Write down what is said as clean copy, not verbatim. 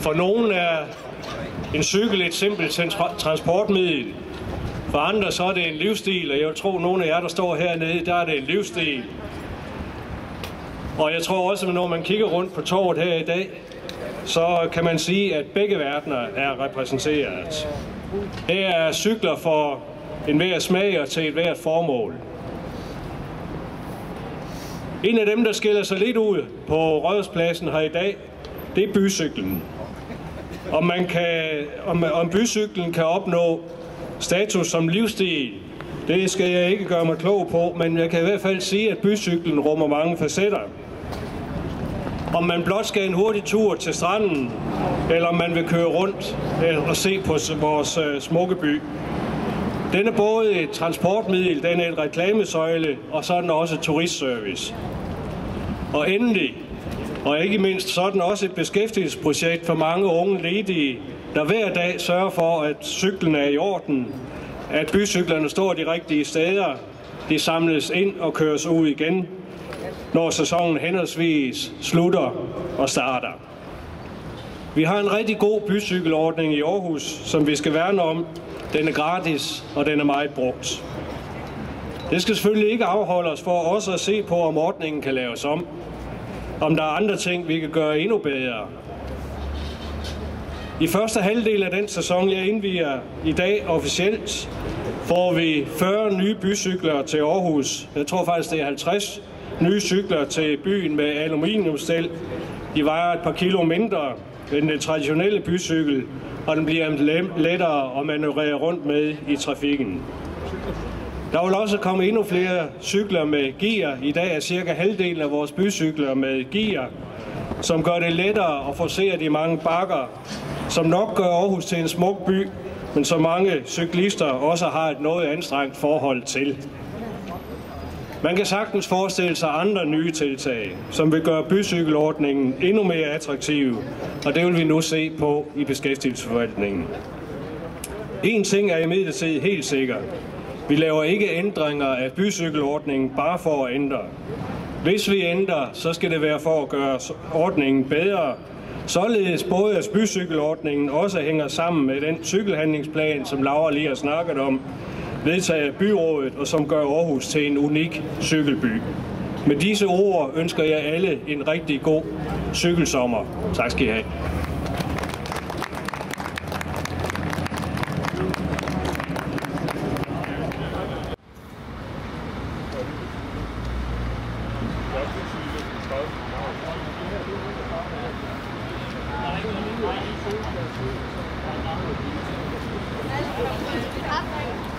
For nogen er en cykel et simpelt transportmiddel. For andre så er det en livsstil, og jeg vil tro, at nogle af jer, der står hernede, der er det en livsstil. Og jeg tror også, at når man kigger rundt på torvet her i dag, så kan man sige, at begge verdener er repræsenteret. Det er cykler for enhver smag og til et hvert formål. En af dem, der skiller sig lidt ud på Rådhuspladsen her i dag, det er bycyklen. Om bycyklen kan opnå status som livsstil, det skal jeg ikke gøre mig klog på, men jeg kan i hvert fald sige, at bycyklen rummer mange facetter. Om man blot skal en hurtig tur til stranden, eller om man vil køre rundt og se på vores smukke by. Den er både et transportmiddel, den er et reklamesøjle, og så er den også turistservice. Og endelig, og ikke mindst, så er den også et beskæftigelsesprojekt for mange unge ledige, der hver dag sørger for, at cyklen er i orden, at bycyklerne står de rigtige steder, de samles ind og køres ud igen, når sæsonen henholdsvis slutter og starter. Vi har en rigtig god bycykelordning i Aarhus, som vi skal værne om. Den er gratis, og den er meget brugt. Det skal selvfølgelig ikke afholde os for også at se på, om ordningen kan laves om. Om der er andre ting, vi kan gøre endnu bedre. I første halvdel af den sæson, jeg indviger i dag officielt, får vi 40 nye bycykler til Aarhus. Jeg tror faktisk, det er 50 nye cykler til byen med aluminiumsstel. De vejer et par kilo mindre end den traditionelle bycykel, og den bliver lettere at manøvrere rundt med i trafikken. Der vil også komme endnu flere cykler med gear. I dag er cirka halvdelen af vores bycykler med gear, som gør det lettere at forcere de mange bakker, som nok gør Aarhus til en smuk by, men som mange cyklister også har et noget anstrengt forhold til. Man kan sagtens forestille sig andre nye tiltag, som vil gøre bycykelordningen endnu mere attraktiv, og det vil vi nu se på i beskæftigelsesforvaltningen. En ting er imidlertid helt sikker. Vi laver ikke ændringer af bycykelordningen bare for at ændre. Hvis vi ændrer, så skal det være for at gøre ordningen bedre, således både at bycykelordningen også hænger sammen med den cykelhandlingsplan, som Laura lige har snakket om, vedtaget af byrådet, og som gør Aarhus til en unik cykelby. Med disse ord ønsker jeg alle en rigtig god cykelsommer. Tak skal I have. Thank you.